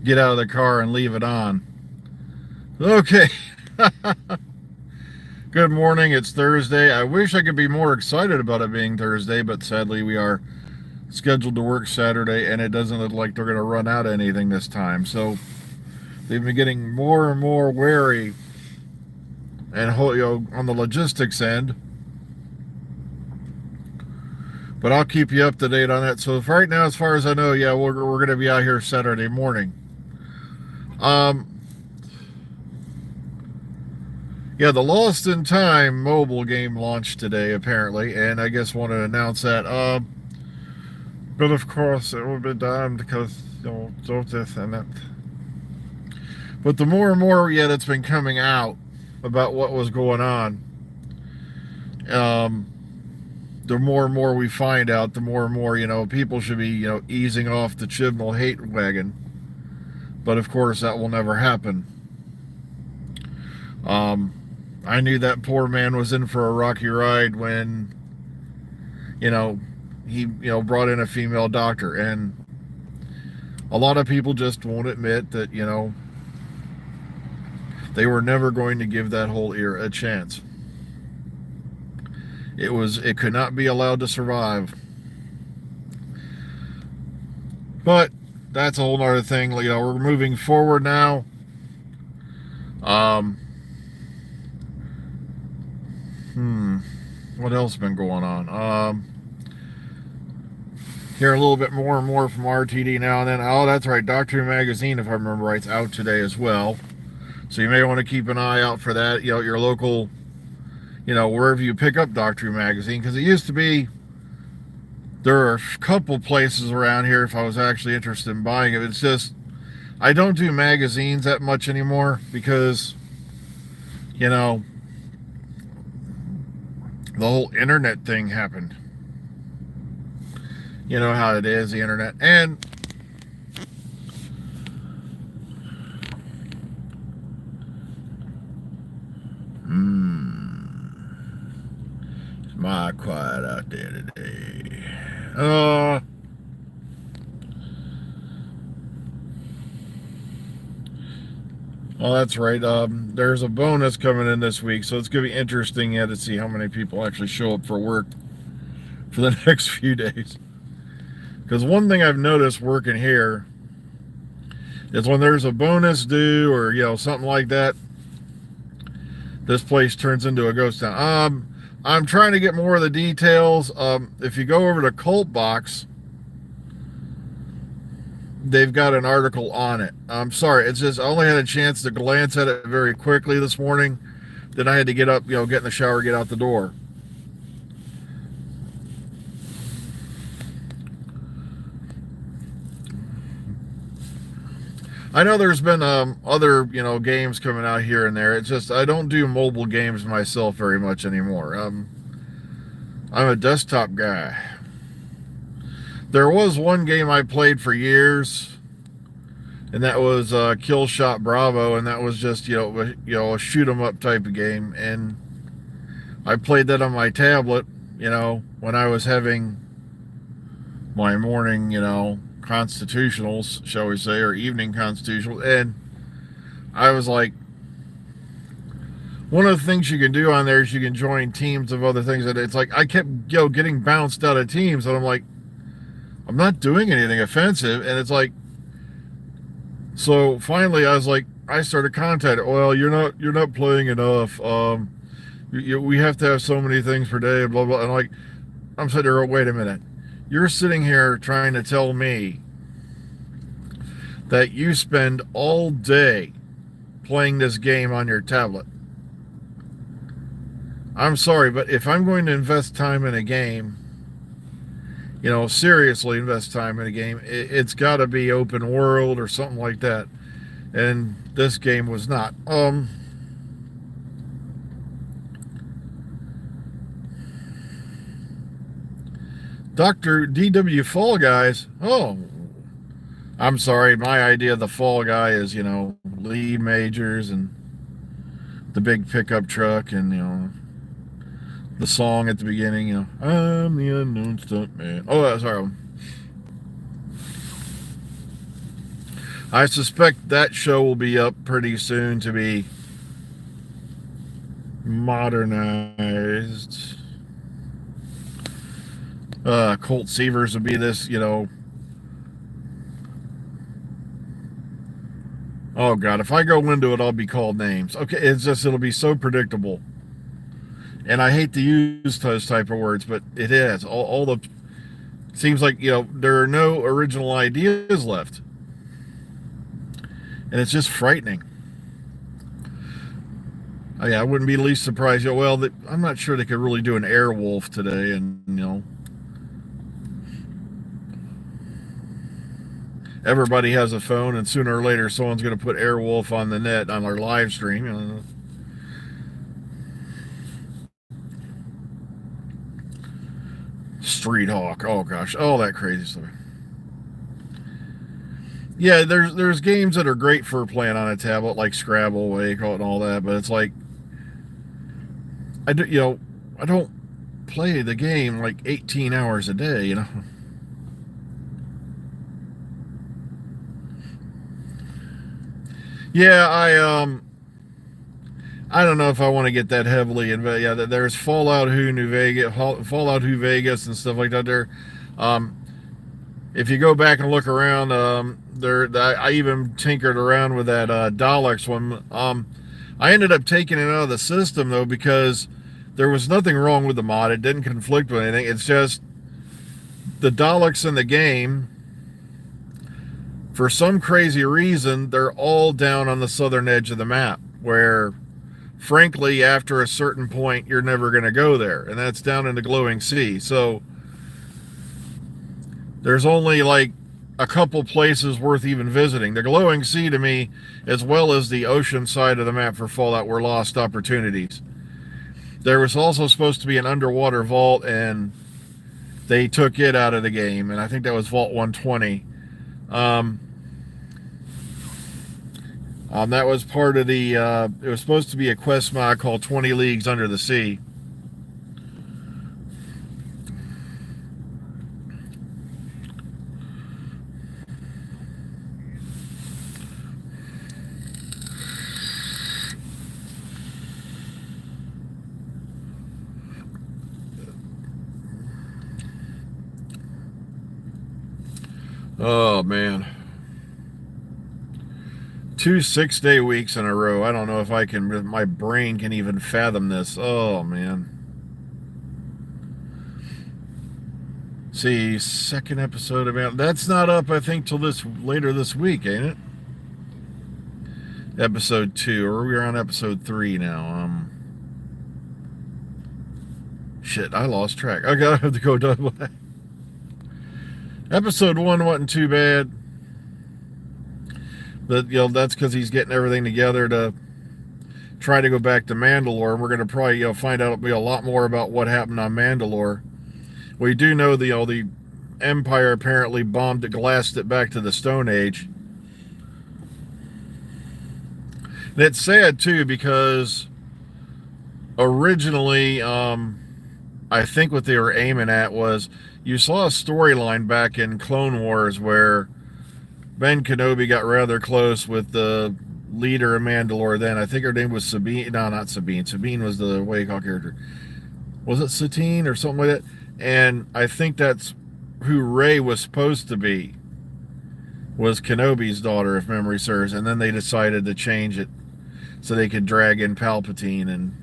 get out of the car and leave it on. Okay. Good morning. It's Thursday. I wish I could be more excited about it being Thursday, but sadly we are scheduled to work Saturday, and it doesn't look like they're going to run out of anything this time. So they've been getting more and more wary, and on the logistics end. But I'll keep you up to date on that. So right now, as far as I know, yeah, we're going to be out here Saturday morning. Um, Yeah, the Lost in Time mobile game launched today, apparently, and I guess want to announce that. But of course, it will be done because, so this and that. But the more and more, yeah, that's been coming out about what was going on, um, the more and more we find out, the more and more, people should be, easing off the Chibnall hate wagon. But of course, that will never happen. I knew that poor man was in for a rocky ride when, he, brought in a female doctor. And a lot of people just won't admit that, they were never going to give that whole era a chance. It could not be allowed to survive. But that's a whole nother thing. We're moving forward now. What else been going on? Hear a little bit more and more from RTD now and then. Oh, that's right. Doctor Who Magazine, if I remember right, is out today as well. So you may want to keep an eye out for that. Your local, wherever you pick up Doctor Who Magazine, because it used to be, there are a couple places around here if I was actually interested in buying it. It's just, I don't do magazines that much anymore because, the whole internet thing happened. You know how it is, the internet. And it's my quiet out there today. Well, that's right. There's a bonus coming in this week, so it's going to be interesting to see how many people actually show up for work for the next few days. Because one thing I've noticed working here is when there's a bonus due or, something like that, this place turns into a ghost town. I'm trying to get more of the details. If you go over to Cult Box, they've got an article on it. I'm sorry, it's just I only had a chance to glance at it very quickly this morning. Then I had to get up, get in the shower, get out the door. I know there's been other games coming out here and there. It's just I don't do mobile games myself very much anymore. I'm a desktop guy. There was one game I played for years, and that was Kill Shot Bravo, and that was just a shoot 'em up type of game. And I played that on my tablet, when I was having my morning, constitutionals, shall we say, or evening constitutionals. And I was like, one of the things you can do on there is you can join teams of other things. And it's like I kept getting bounced out of teams, and I'm like, I'm not doing anything offensive. And it's like, so finally I was like, I started contacting, well, you're not playing enough. We have to have so many things per day, blah blah. And I'm sitting there, wait a minute. You're sitting here trying to tell me that you spend all day playing this game on your tablet. I'm sorry, but if I'm going to invest time in a game, seriously invest time in a game, it's got to be open world or something like that. And this game was not. Dr. DW Fall Guys. Oh, I'm sorry. My idea of the Fall Guy is, Lee Majors and the big pickup truck and, the song at the beginning, I'm the unknown stunt man. Oh, sorry. I suspect that show will be up pretty soon to be modernized. Colt Seavers would be this, oh God, if I go into it, I'll be called names. Okay, it'll be so predictable. And I hate to use those type of words, but it is. All the, seems like, there are no original ideas left. And it's just frightening. Oh, yeah, I wouldn't be the least surprised. Well, I'm not sure they could really do an Airwolf today, and everybody has a phone, and sooner or later, someone's going to put Airwolf on the net on our live stream. Street Hawk, oh gosh, all that crazy stuff. Yeah, there's games that are great for playing on a tablet, like Scrabble, Wake, and all that, but it's like I don't play the game like 18 hours a day. Yeah, I don't know if I want to get that heavily involved. Yeah, there's Fallout New Vegas, Fallout New Vegas, and stuff like that. There, if you go back and look around, I even tinkered around with that Daleks one. I ended up taking it out of the system though because there was nothing wrong with the mod. It didn't conflict with anything. It's just the Daleks in the game, for some crazy reason, they're all down on the southern edge of the map, where frankly, after a certain point, you're never going to go there, and that's down in the Glowing Sea. So there's only like a couple places worth even visiting. The Glowing Sea, to me, as well as the ocean side of the map for Fallout, were lost opportunities. There was also supposed to be an underwater vault, and they took it out of the game, and I think that was Vault 120. That was part of the, it was supposed to be a quest mod called 20 Leagues Under the Sea. Oh, man. 2 6-day weeks in a row. I don't know if my brain can even fathom this. Oh, man. See, second episode of that's not up, I think, till later this week, ain't it? Episode 2, or we're on episode 3 now. Shit, I lost track. I gotta have to go double. Episode 1 wasn't too bad. But, that's because he's getting everything together to try to go back to Mandalore. And we're going to probably, find out a lot more about what happened on Mandalore. We do know the Empire apparently bombed it, glassed it back to the Stone Age. And it's sad, too, because originally, I think what they were aiming at was, you saw a storyline back in Clone Wars where Ben Kenobi got rather close with the leader of Mandalore then. I think her name was Sabine. No, not Sabine. Sabine was the Waycall character. Was it Satine or something like that? And I think that's who Rey was supposed to be, was Kenobi's daughter, if memory serves. And then they decided to change it so they could drag in Palpatine. And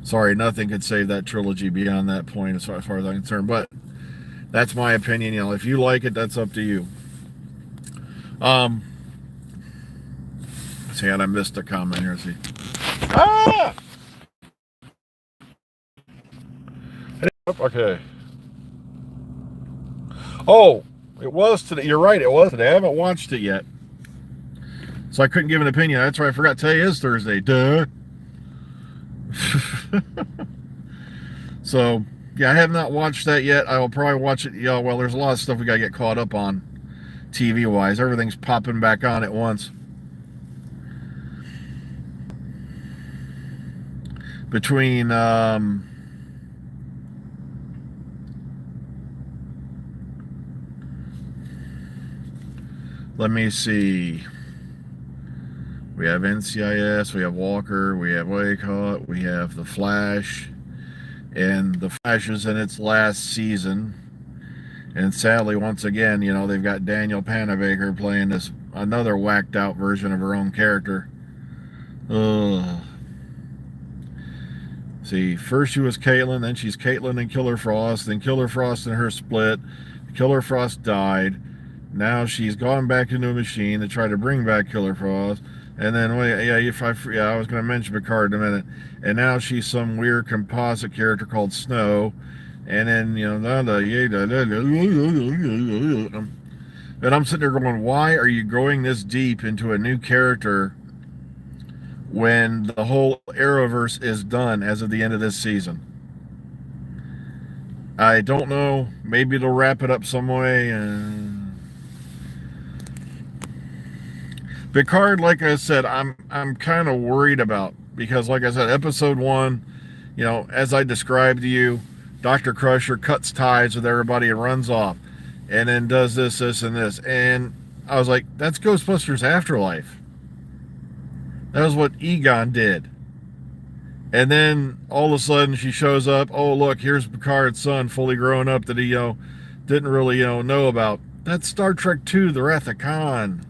sorry, nothing could save that trilogy beyond that point as far as I'm concerned. But that's my opinion. If you like it, that's up to you. See, and I missed a comment here. See. Ah! Okay. Oh, it was today. You're right. It was today. I haven't watched it yet, so I couldn't give an opinion. That's why I forgot. Today is Thursday. Duh. So, yeah, I have not watched that yet. I will probably watch it. Well, there's a lot of stuff we got to get caught up on TV-wise. Everything's popping back on at once. Between Let me see. We have NCIS, we have Walker, we have Waycott, we have The Flash, and The Flash is in its last season. And sadly, once again, you know, they've got Daniel Panabaker playing this another whacked out version of her own character. Ugh. See, first she was Caitlin, then she's Caitlin and Killer Frost, then Killer Frost and her split. Killer Frost died. Now she's gone back into a machine to try to bring back Killer Frost. And then, wait, yeah, I was going to mention Picard in a minute. And now she's some weird composite character called Snow. And then, you know, and I'm sitting there going, why are you going this deep into a new character when the whole Arrowverse is done as of the end of this season? I don't know. Maybe they'll wrap it up some way. Picard, like I said, I'm kind of worried about, because, like I said, episode 1, you know, as I described to you, Dr. Crusher cuts ties with everybody and runs off, and then does this, and this, and I was like, that's Ghostbusters Afterlife. That was what Egon did. And then all of a sudden she shows up. Oh, look, here's Picard's son, fully grown up, that he, you know, didn't really, you know about. That's Star Trek II, The Wrath of Khan.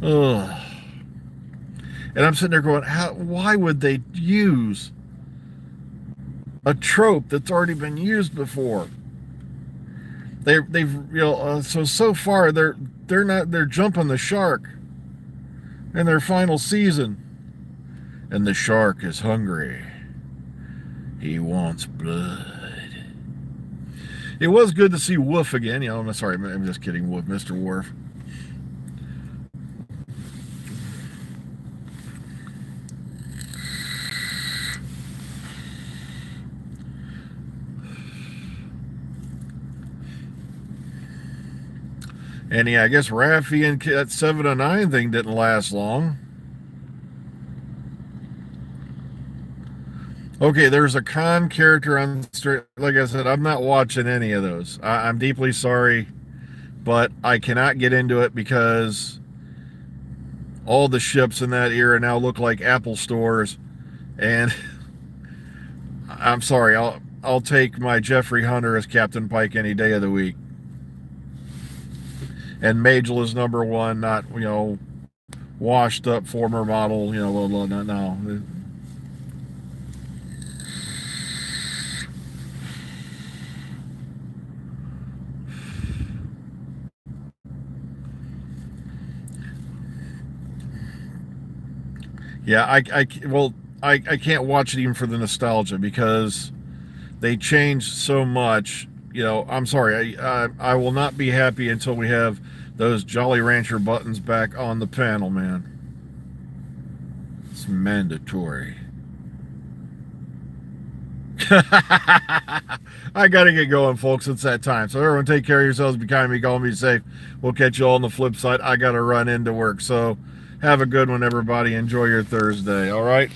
Ugh. And I'm sitting there going, why would they use a trope that's already been used before? They've you know, so far they're jumping the shark in their final season, and the shark is hungry. He wants blood. It was good to see Worf again. You know, I'm sorry, I'm just kidding, Worf, Mr. Worf. And yeah, I guess Raffi and that 7 to 9 thing didn't last long. Okay, there's a Khan character on straight. Like I said, I'm not watching any of those. I'm deeply sorry, but I cannot get into it because all the ships in that era now look like Apple stores, and I'm sorry. I'll take my Jeffrey Hunter as Captain Pike any day of the week. And Majel is number 1, not, you know, washed up former model, you know, no. Yeah, I can't watch it even for the nostalgia, because they changed so much. You know, I'm sorry. I will not be happy until we have those Jolly Rancher buttons back on the panel, man. It's mandatory. I gotta get going, folks. It's that time. So everyone, take care of yourselves. Be kind, be calm, be safe. We'll catch you all on the flip side. I gotta run into work. So have a good one, everybody. Enjoy your Thursday. All right.